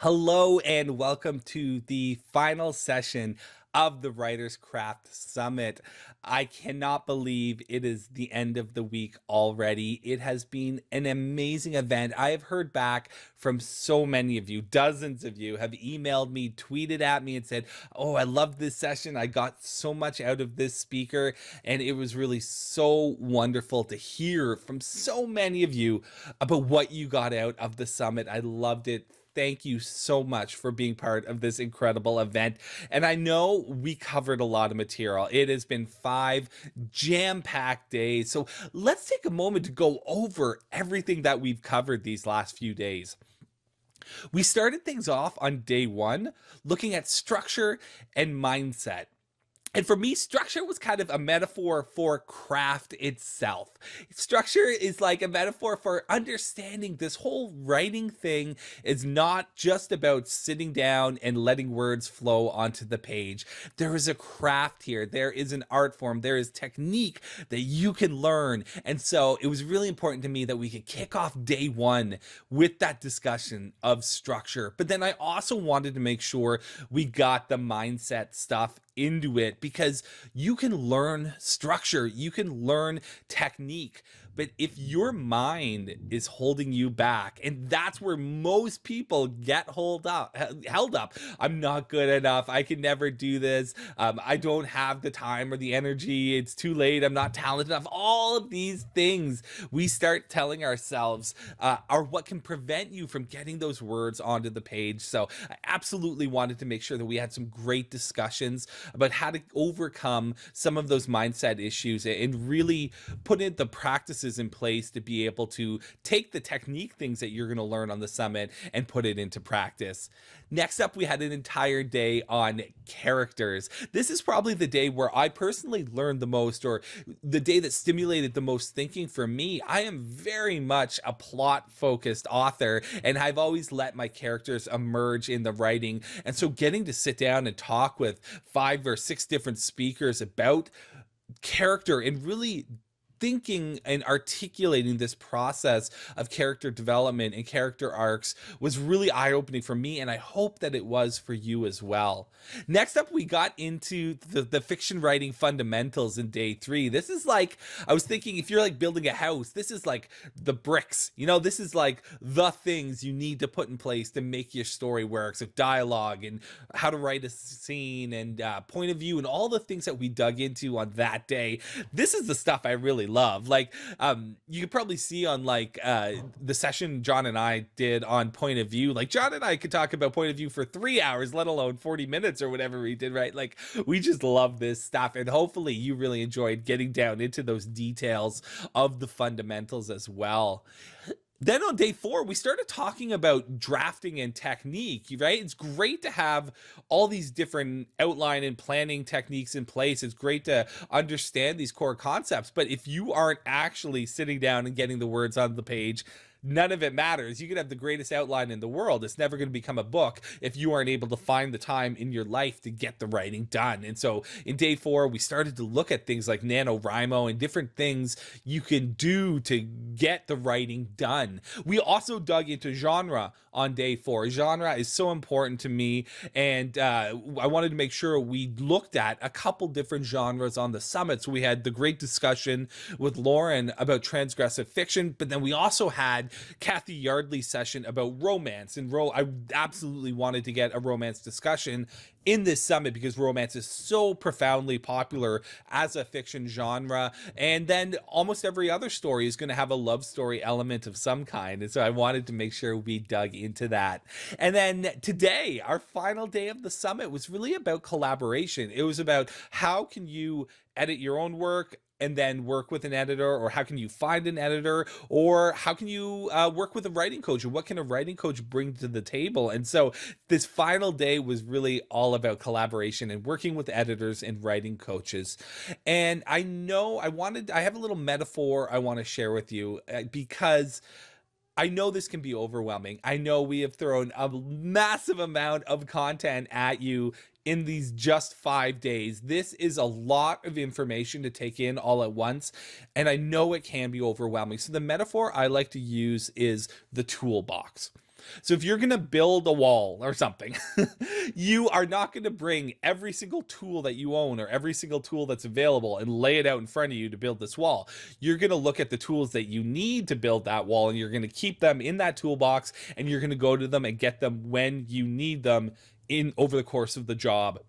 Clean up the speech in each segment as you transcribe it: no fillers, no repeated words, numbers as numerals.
Hello and welcome to the final session of the Writers Craft Summit. I cannot believe it is the end of the week already. It has been an amazing event. I have heard back from so many of you. Dozens of you have emailed me, tweeted at me, and said, "Oh, I love this session. I got so much out of this speaker." And it was really so wonderful to hear from so many of you about what you got out of the summit. I loved it. Thank you so much for being part of this incredible event. And I know we covered a lot of material. It has been 5 jam-packed days. So let's take a moment to go over everything that we've covered these last few days. We started things off on day 1 looking at structure and mindset. And for me, structure was kind of a metaphor for craft itself. Structure is like a metaphor for understanding this whole writing thing is not just about sitting down and letting words flow onto the page. There is a craft here. There is an art form. There is technique that you can learn. And so it was really important to me that we could kick off day 1 with that discussion of structure. But then I also wanted to make sure we got the mindset stuff into it because you can learn structure, you can learn technique, but if your mind is holding you back, and that's where most people get held up, I'm not good enough, I can never do this, I don't have the time or the energy, it's too late, I'm not talented enough. All of these things we start telling ourselves are what can prevent you from getting those words onto the page. So I absolutely wanted to make sure that we had some great discussions about how to overcome some of those mindset issues and really put in the practices in place to be able to take the technique things that you're going to learn on the summit and put it into practice. Next up, we had an entire day on characters. This is probably the day where I personally learned the most, or the day that stimulated the most thinking for me. I am very much a plot focused author, and I've always let my characters emerge in the writing. And so getting to sit down and talk with 5 or 6 different speakers about character and really thinking and articulating this process of character development and character arcs was really eye-opening for me, and I hope that it was for you as well. Next up, we got into the fiction writing fundamentals in day 3. This is like, I was thinking, if you're like building a house, this is like the bricks, this is like the things you need to put in place to make your story work. So dialogue and how to write a scene and point of view and all the things that we dug into on that day. This is the stuff I really love. Like, you could probably see on like the session John and I did on point of view. Like, John and I could talk about point of view for 3 hours, let alone 40 minutes or whatever we did, right? Like, we just love this stuff, and hopefully you really enjoyed getting down into those details of the fundamentals as well. Then on day 4, we started talking about drafting and technique, right? It's great to have all these different outline and planning techniques in place. It's great to understand these core concepts. But if you aren't actually sitting down and getting the words on the page, none of it matters. You could have the greatest outline in the world. It's never going to become a book if you aren't able to find the time in your life to get the writing done. And so in day 4, we started to look at things like NaNoWriMo and different things you can do to get the writing done. We also dug into genre on day 4. Genre is so important to me, and I wanted to make sure we looked at a couple different genres on the summit. So we had the great discussion with Lauren about transgressive fiction, but then we also had Kathy Yardley's session about romance, and I absolutely wanted to get a romance discussion in this summit because romance is so profoundly popular as a fiction genre, and then almost every other story is going to have a love story element of some kind, and so I wanted to make sure we dug into that. And then today, our final day of the summit, was really about collaboration. It was about how can you edit your own work and then work with an editor, or how can you find an editor, or how can you work with a writing coach, or what can a writing coach bring to the table? And so this final day was really all about collaboration and working with editors and writing coaches. And I have a little metaphor I want to share with you because I know this can be overwhelming. I know we have thrown a massive amount of content at you in these just 5 days. This is a lot of information to take in all at once, and I know it can be overwhelming. So the metaphor I like to use is the toolbox. So if you're going to build a wall or something, you are not going to bring every single tool that you own or every single tool that's available and lay it out in front of you to build this wall. You're going to look at the tools that you need to build that wall, and you're going to keep them in that toolbox, and you're going to go to them and get them when you need them in over the course of the job.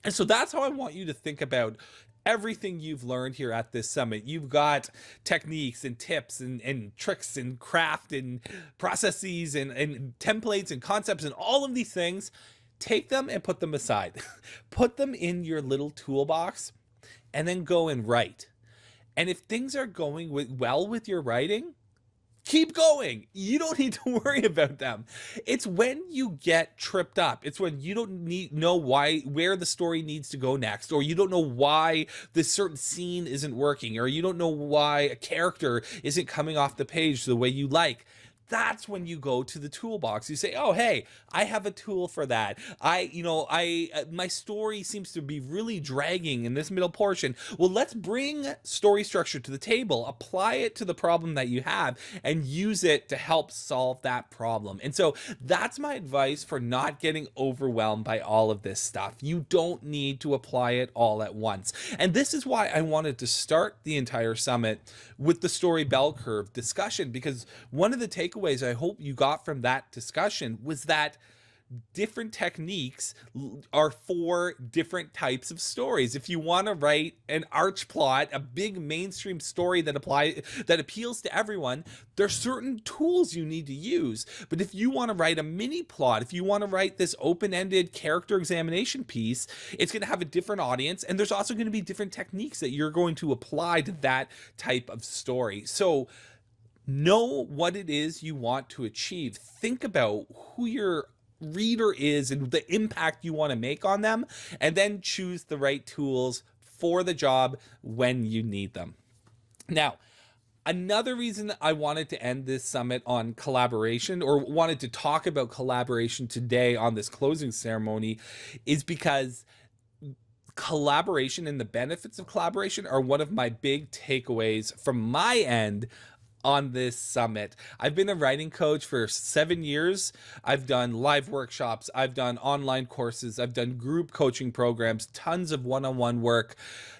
And so that's how I want you to think about everything you've learned here at this summit. You've got techniques and tips and tricks and craft and processes and templates and concepts and all of these things. Take them and put them aside. Put them in your little toolbox and then go and write. And if things are going well with your writing, keep going. You don't need to worry about them. It's when you get tripped up. It's when you don't know where the story needs to go next, or you don't know why this certain scene isn't working, or you don't know why a character isn't coming off the page the way you like. That's when you go to the toolbox. You say, oh, hey, I have a tool for that. My story seems to be really dragging in this middle portion. Well, let's bring story structure to the table, apply it to the problem that you have, and use it to help solve that problem. And so that's my advice for not getting overwhelmed by all of this stuff. You don't need to apply it all at once. And this is why I wanted to start the entire summit with the story bell curve discussion, because one of the takeaways I hope you got from that discussion was that different techniques are for different types of stories. If you want to write an arch plot, a big mainstream story that appeals to everyone, there's certain tools you need to use. But if you want to write a mini plot, if you want to write this open-ended character examination piece, it's going to have a different audience, and there's also going to be different techniques that you're going to apply to that type of story. So know what it is you want to achieve. Think about who your reader is and the impact you want to make on them, and then choose the right tools for the job when you need them. Now, another reason I wanted to end this summit on collaboration, or wanted to talk about collaboration today on this closing ceremony, is because collaboration and the benefits of collaboration are one of my big takeaways from my end on this summit. I've been a writing coach for 7 years. I've done live workshops. I've done online courses. I've done group coaching programs, tons of one-on-one work.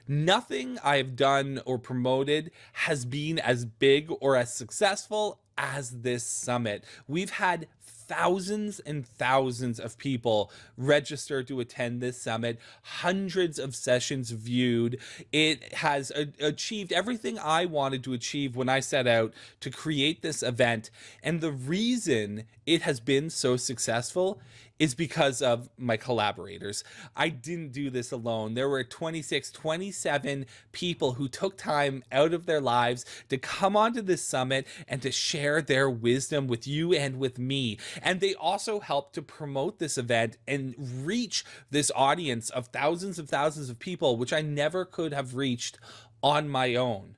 Nothing I've done or promoted has been as big or as successful as this summit. We've had thousands and thousands of people register to attend this summit, hundreds of sessions viewed. It has achieved everything I wanted to achieve when I set out to create this event. And the reason it has been so successful is because of my collaborators. I didn't do this alone. There were 27 people who took time out of their lives to come onto this summit and to share their wisdom with you and with me. And they also helped to promote this event and reach this audience of thousands of people, which I never could have reached on my own.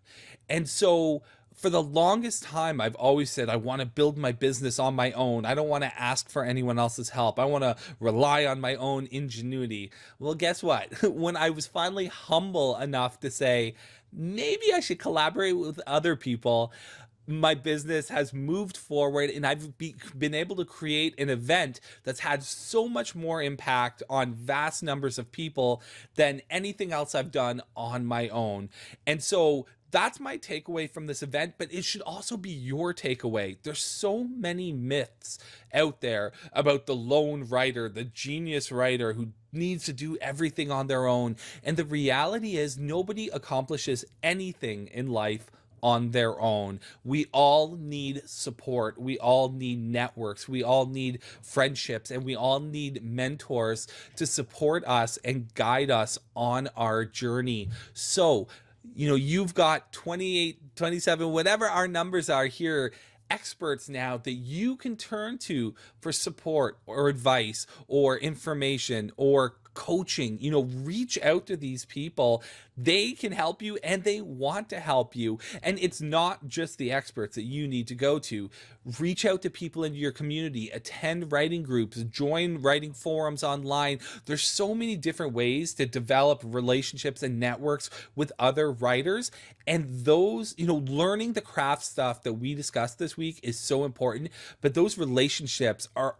And so for the longest time, I've always said, I want to build my business on my own. I don't want to ask for anyone else's help. I want to rely on my own ingenuity. Well, guess what? When I was finally humble enough to say, maybe I should collaborate with other people, my business has moved forward, and I've been able to create an event that's had so much more impact on vast numbers of people than anything else I've done on my own. And so that's my takeaway from this event, but it should also be your takeaway. There's so many myths out there about the lone writer, the genius writer who needs to do everything on their own. And the reality is nobody accomplishes anything in life on their own. We all need support. We all need networks. We all need friendships, and we all need mentors to support us and guide us on our journey. So, you've got 28, 27, whatever our numbers are here, experts now that you can turn to for support or advice or information or coaching, reach out to these people. They can help you and they want to help you. And it's not just the experts that you need to go to. Reach out to people in your community, attend writing groups, join writing forums online. There's so many different ways to develop relationships and networks with other writers. And those, learning the craft stuff that we discussed this week is so important. But those relationships are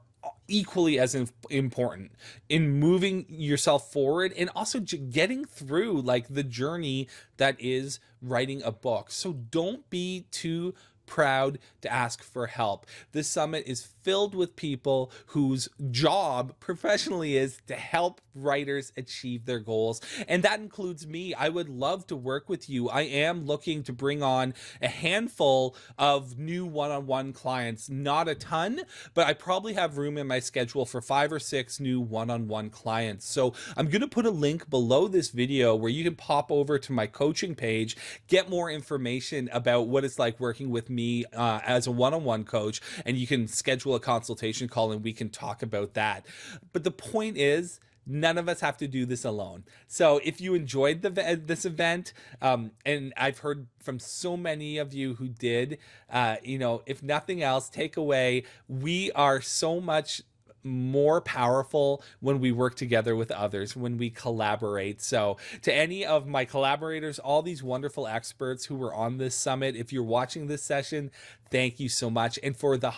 equally as important in moving yourself forward and also getting through like the journey that is writing a book. So don't be too proud to ask for help. This summit is filled with people whose job professionally is to help writers achieve their goals. And that includes me. I would love to work with you. I am looking to bring on a handful of new one-on-one clients, not a ton, but I probably have room in my schedule for 5 or 6 new one-on-one clients. So I'm going to put a link below this video where you can pop over to my coaching page, get more information about what it's like working with me as a one-on-one coach, and you can schedule a consultation call and we can talk about that. But the point is, none of us have to do this alone. So if you enjoyed this event, and I've heard from so many of you who did, if nothing else, take away, we are so much more powerful when we work together with others, when we collaborate. So to any of my collaborators, all these wonderful experts who were on this summit, if you're watching this session, thank you so much. And for the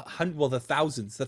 thousands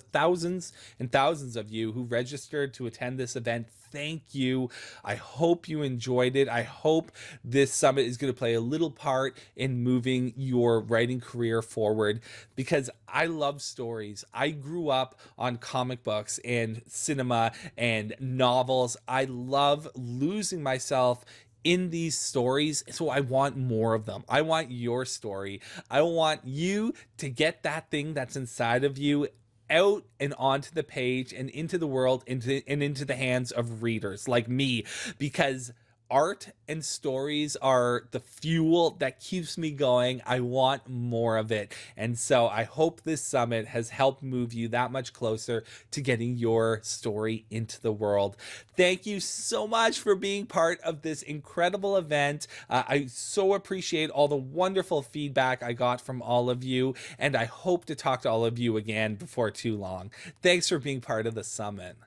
and thousands of you who registered to attend this event, thank you. I hope you enjoyed it. I hope this summit is going to play a little part in moving your writing career forward, because I love stories. I grew up on comic books and cinema and novels. I love losing myself in these stories, so I want more of them. I want your story. I want you to get that thing that's inside of you out and onto the page and into the world, into the hands of readers like me, because art and stories are the fuel that keeps me going. I want more of it. And so I hope this summit has helped move you that much closer to getting your story into the world. Thank you so much for being part of this incredible event. I so appreciate all the wonderful feedback I got from all of you, and I hope to talk to all of you again before too long. Thanks for being part of the summit.